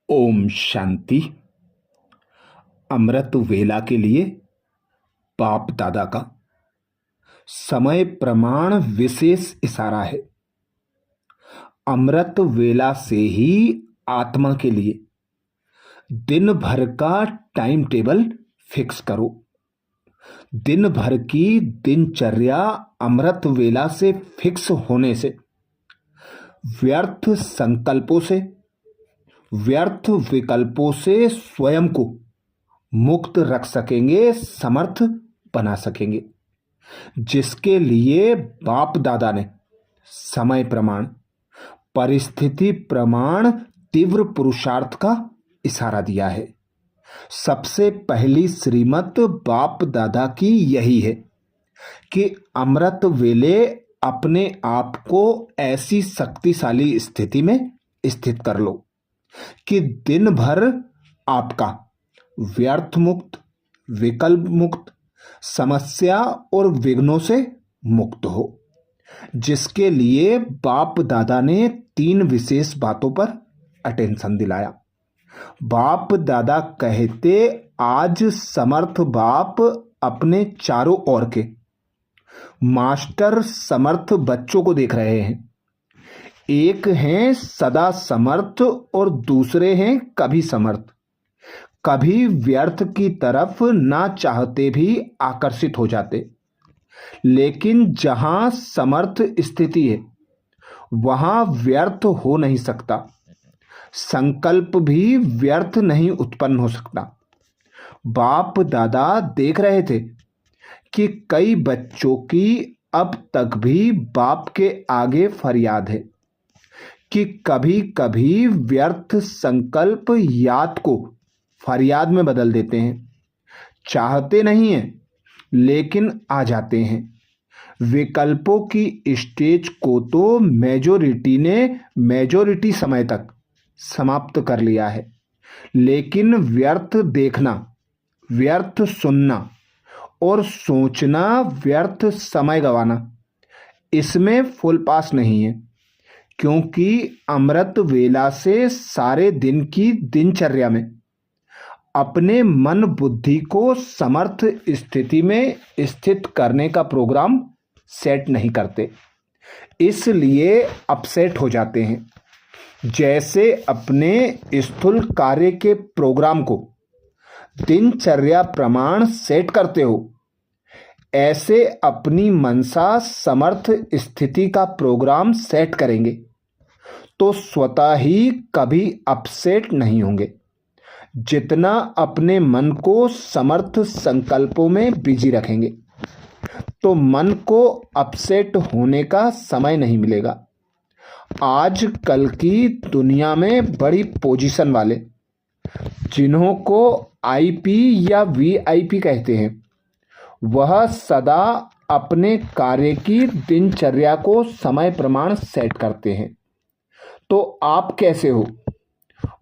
ओम शांति। अमृत वेला के लिए बाप दादा का समय प्रमाण विशेष इशारा है। अमृत वेला से ही आत्मा के लिए दिन भर का टाइम टेबल फिक्स करो। दिन भर की दिनचर्या अमृत वेला से फिक्स होने से व्यर्थ संकल्पों से, व्यर्थ विकल्पों से स्वयं को मुक्त रख सकेंगे, समर्थ बना सकेंगे, जिसके लिए बाप दादा ने समय प्रमाण, परिस्थिति प्रमाण, तीव्र पुरुषार्थ का इशारा दिया है। सबसे पहली श्रीमत बाप दादा की यही है कि अमृत वेले अपने आप को ऐसी शक्तिशाली स्थिति में स्थित कर लो कि दिन भर आपका व्यर्थ मुक्त, विकल्प मुक्त, समस्या और विघ्नों से मुक्त हो, जिसके लिए बाप दादा ने 3 विशेष बातों पर अटेंशन दिलाया। बाप दादा कहते, आज समर्थ बाप अपने चारों ओर के मास्टर समर्थ बच्चों को देख रहे हैं। एक हैं सदा समर्थ और दूसरे हैं कभी समर्थ, कभी व्यर्थ की तरफ ना चाहते भी आकर्षित हो जाते। लेकिन जहां समर्थ स्थिति है वहां व्यर्थ हो नहीं सकता, संकल्प भी व्यर्थ नहीं उत्पन्न हो सकता। बाप दादा देख रहे थे कि कई बच्चों की अब तक भी बाप के आगे फरियाद है कि कभी कभी व्यर्थ संकल्प याद को फरियाद में बदल देते हैं। चाहते नहीं हैं लेकिन आ जाते हैं। विकल्पों की स्टेज को तो मेजोरिटी ने मेजोरिटी समय तक समाप्त कर लिया है, लेकिन व्यर्थ देखना, व्यर्थ सुनना और सोचना, व्यर्थ समय गंवाना, इसमें फुल पास नहीं है। क्योंकि अमृत वेला से सारे दिन की दिनचर्या में अपने मन बुद्धि को समर्थ स्थिति में स्थित करने का प्रोग्राम सेट नहीं करते, इसलिए अपसेट हो जाते हैं। जैसे अपने स्थूल कार्य के प्रोग्राम को दिनचर्या प्रमाण सेट करते हो, ऐसे अपनी मनसा समर्थ स्थिति का प्रोग्राम सेट करेंगे तो स्वतः ही कभी अपसेट नहीं होंगे। जितना अपने मन को समर्थ संकल्पों में बिजी रखेंगे तो मन को अपसेट होने का समय नहीं मिलेगा। आज कल की दुनिया में बड़ी पोजीशन वाले, जिन्हों को आईपी या वीआईपी कहते हैं, वह सदा अपने कार्य की दिनचर्या को समय प्रमाण सेट करते हैं। तो आप कैसे हो?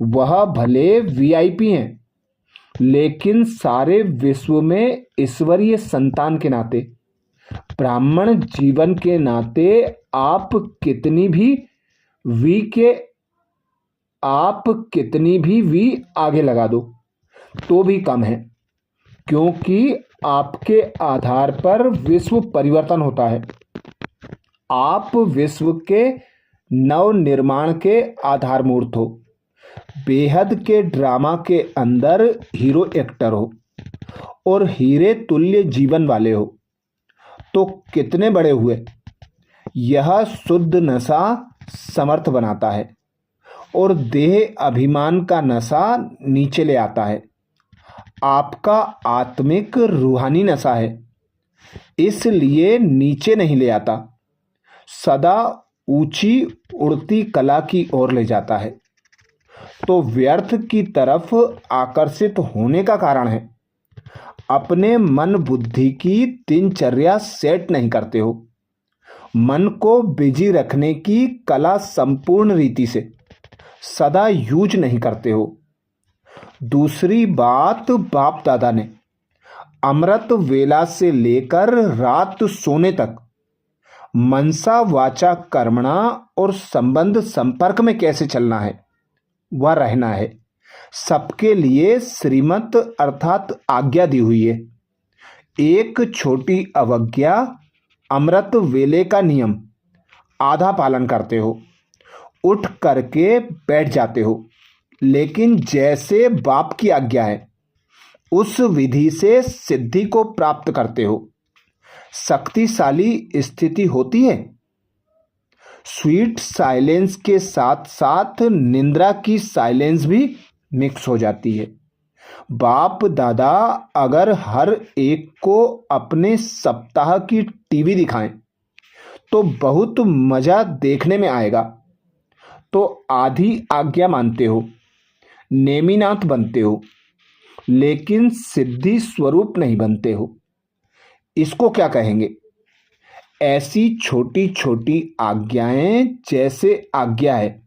वह भले वीआईपी हैं, लेकिन सारे विश्व में ईश्वरीय संतान के नाते, ब्राह्मण जीवन के नाते आप कितनी भी वी आगे लगा दो तो भी कम है, क्योंकि आपके आधार पर विश्व परिवर्तन होता है। आप विश्व के नव निर्माण के आधार मूर्त हो, बेहद के ड्रामा के अंदर हीरो एक्टर हो और हीरे तुल्य जीवन वाले हो। तो कितने बड़े हुए? यह शुद्ध नशा समर्थ बनाता है और देह अभिमान का नशा नीचे ले आता है। आपका आत्मिक रूहानी नशा है, इसलिए नीचे नहीं ले आता, सदा ऊंची उड़ती कला की ओर ले जाता है। तो व्यर्थ की तरफ आकर्षित होने का कारण है अपने मन बुद्धि की दिनचर्या सेट नहीं करते हो। मन को बिजी रखने की कला संपूर्ण रीति से सदा यूज नहीं करते हो। दूसरी बात, बाप दादा ने अमृत वेला से लेकर रात सोने तक मनसा वाचा कर्मणा और संबंध संपर्क में कैसे चलना है, वह रहना है, सबके लिए श्रीमत अर्थात आज्ञा दी हुई है। एक छोटी अवज्ञा, अमृत वेले का नियम आधा पालन करते हो, उठ करके बैठ जाते हो, लेकिन जैसे बाप की आज्ञा है उस विधि से सिद्धि को प्राप्त करते हो। शक्तिशाली स्थिति होती है। स्वीट साइलेंस के साथ साथ निंद्रा की साइलेंस भी मिक्स हो जाती है। बाप दादा अगर हर एक को अपने सप्ताह की टीवी दिखाएं तो बहुत मजा देखने में आएगा। तो आधी आज्ञा मानते हो, नेमीनाथ बनते हो, लेकिन सिद्धि स्वरूप नहीं बनते हो। इसको क्या कहेंगे? ऐसी छोटी छोटी आज्ञाएं जैसे आज्ञा है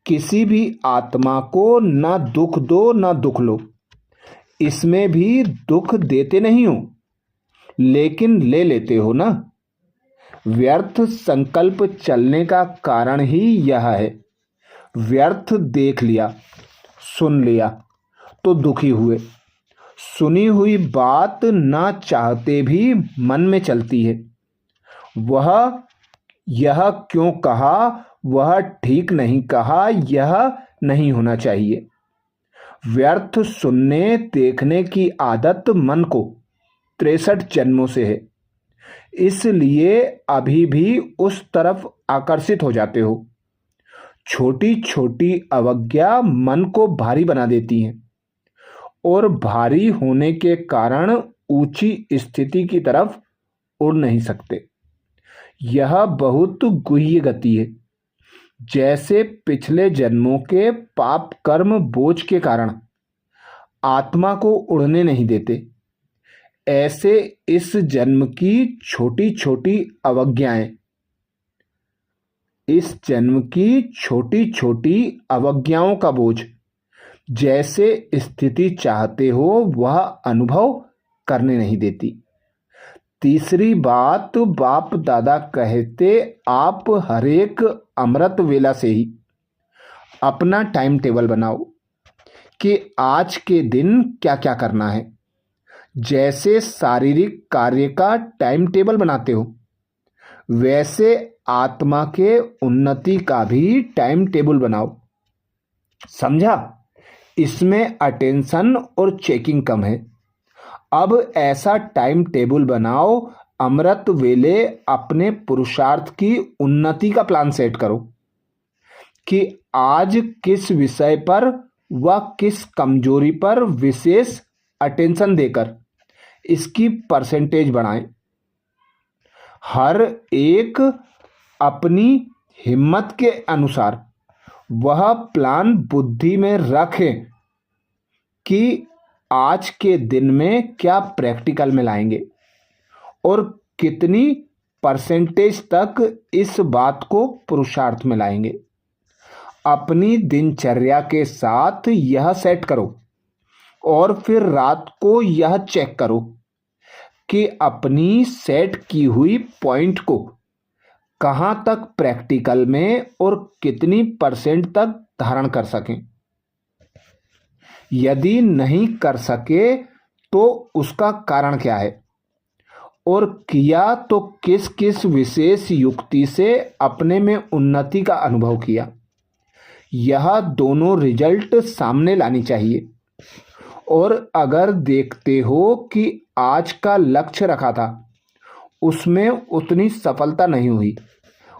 किसी भी आत्मा को ना दुख दो ना दुख लो। इसमें भी दुख देते नहीं हो, लेकिन ले लेते हो ना। व्यर्थ संकल्प चलने का कारण ही यह है। व्यर्थ देख लिया, सुन लिया तो दुखी हुए। सुनी हुई बात ना चाहते भी मन में चलती है। वह यह क्यों कहा, वह ठीक नहीं कहा, यह नहीं होना चाहिए। व्यर्थ सुनने देखने की आदत मन को 63 जन्मों से है। इसलिए अभी भी उस तरफ आकर्षित हो जाते हो। छोटी छोटी अवज्ञा मन को भारी बना देती हैं और भारी होने के कारण ऊंची स्थिति की तरफ उड़ नहीं सकते। यह बहुत गुह्य गति है। जैसे पिछले जन्मों के पाप कर्म बोझ के कारण आत्मा को उड़ने नहीं देते, ऐसे इस जन्म की छोटी छोटी अवज्ञाएं, इस जन्म की छोटी छोटी अवज्ञाओं का बोझ जैसे स्थिति चाहते हो वह अनुभव करने नहीं देती। तीसरी बात, बाप दादा कहते आप हरेक अमृत वेला से ही अपना टाइम टेबल बनाओ कि आज के दिन क्या क्या करना है। जैसे शारीरिक कार्य का टाइम टेबल बनाते हो, वैसे आत्मा के उन्नति का भी टाइम टेबल बनाओ। समझा? इसमें अटेंशन और चेकिंग कम है। अब ऐसा टाइम टेबल बनाओ, अमृत वेले अपने पुरुषार्थ की उन्नति का प्लान सेट करो कि आज किस विषय पर व किस कमजोरी पर विशेष अटेंशन देकर इसकी परसेंटेज बढ़ाएं। हर एक अपनी हिम्मत के अनुसार वह प्लान बुद्धि में रखें कि आज के दिन में क्या प्रैक्टिकल में लाएंगे और कितनी परसेंटेज तक इस बात को पुरुषार्थ में लाएंगे। अपनी दिनचर्या के साथ यह सेट करो और फिर रात को यह चेक करो कि अपनी सेट की हुई पॉइंट को कहाँ तक प्रैक्टिकल में और कितनी परसेंट तक धारण कर सकें। यदि नहीं कर सके तो उसका कारण क्या है, और किया तो किस किस विशेष युक्ति से अपने में उन्नति का अनुभव किया। यह दोनों रिजल्ट सामने लानी चाहिए। और अगर देखते हो कि आज का लक्ष्य रखा था उसमें उतनी सफलता नहीं हुई,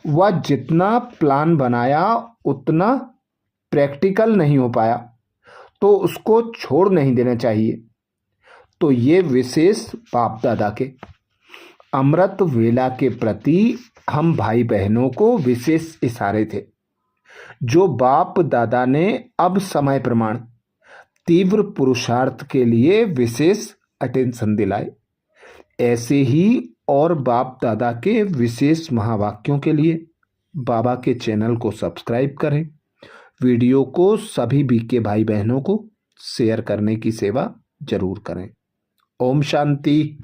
वह जितना प्लान बनाया उतना प्रैक्टिकल नहीं हो पाया, तो उसको छोड़ नहीं देना चाहिए। तो ये विशेष बाप दादा के अमृत वेला के प्रति हम भाई बहनों को विशेष इशारे थे, जो बाप दादा ने अब समय प्रमाण तीव्र पुरुषार्थ के लिए विशेष अटेंशन दिलाए। ऐसे ही और बाप दादा के विशेष महावाक्यों के लिए बाबा के चैनल को सब्सक्राइब करें। वीडियो को सभी बीके भाई बहनों को शेयर करने की सेवा जरूर करें। ओम शांति।